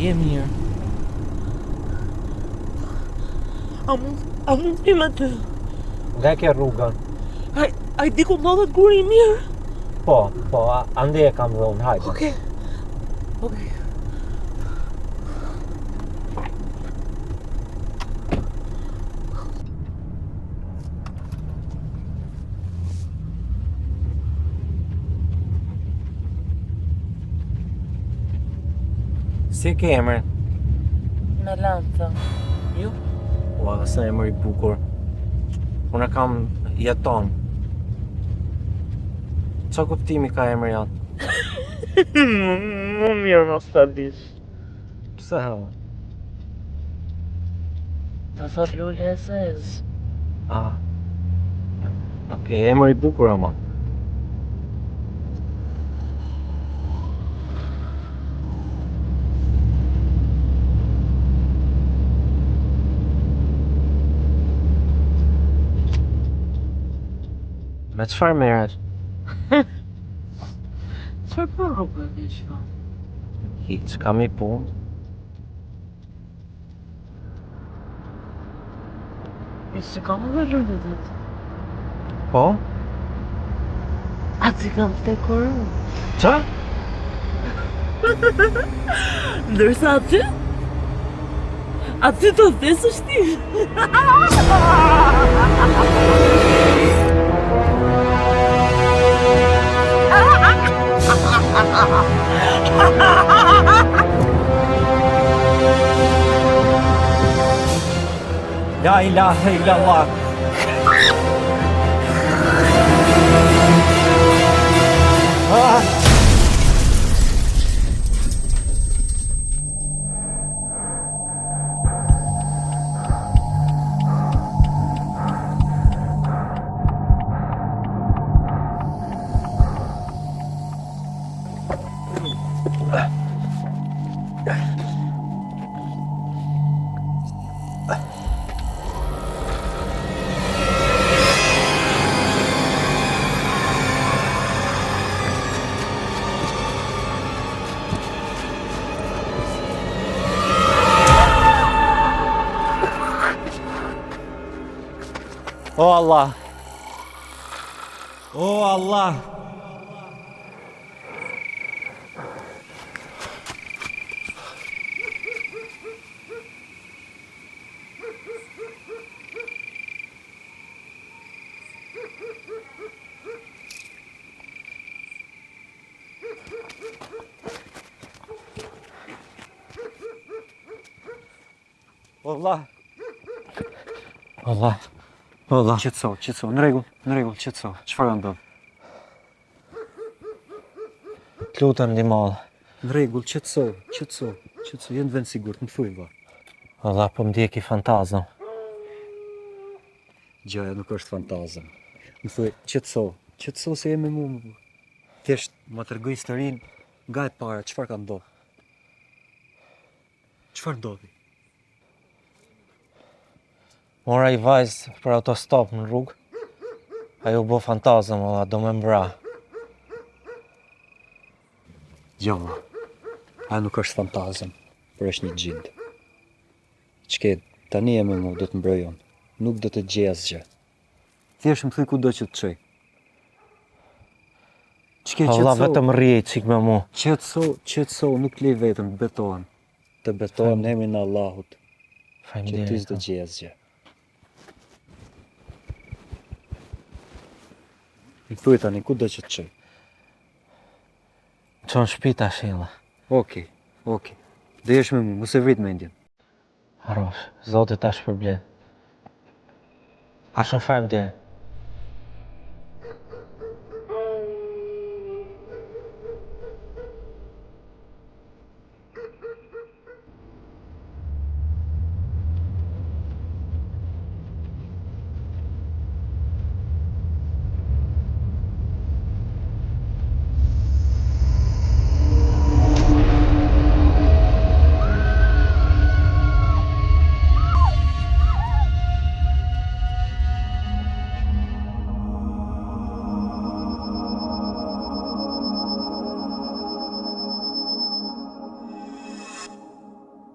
je mirë? A mund t'im aty? Nga ke rrugën? A i di ku ndodhet guri i mirë? Po, ande e kam dhënë, hajde. Okej. Si ke emrin? Me lanë, ju? Ua, se emri i bukur. Unë kam jeton. Qa kuptimi ka emri janë? Më mirë mos ta dish. Pse hëllë? Ta thot Lule e Zez. Okej, emri i bukur ama. Me qëfar merret? Çfarë po rrugë e që? Hiç, kam i punë. Se kam dhe Lule dhe të. Po? A ti kam të korun? Qa? Ndërsa aty? Aty të thesësh ti? La ilahe illallah. O Allah! O Allah! Allah! Allah! Allah. Qetëso, në rregull, qetëso. Çfarë ndodh? Të lutem ndihmoj. Në rregull, qetëso, jenë vend sigurt, më thuaj valla. Allah, po ndjek i fantazëm. Gjaja nuk është fantazëm. Më thuaj, qetëso se jemi me mua. Thjesht më tregoj historinë nga e para, çfarë ka ndodhur. Çfarë ndodhi? Mora i vajzë për autostop në rrugë. Ajo bo fantazëm, valla, do me mbra. Gjoma, ajo nuk është fantazëm, për është një gjindë. Qket, tani e me mu, do të mbrojon. Nuk do të gjej asgjë. Thjesht më thuj ku do që të qej. Qket, qetëso. Allah, vetëm rrie qik me mu. Qetëso, nuk lej vetëm, të betohem. Të betohem në emrin e Allahut. Që ty s'do gjej asgjë. Më thuj tani, ku do që të qëj? Qonë shpi ta shela. Okej. Dhe jesh me mu, mos e vrit mendjen. Harosh, Zotit ta shpërblet. A shofarm dje?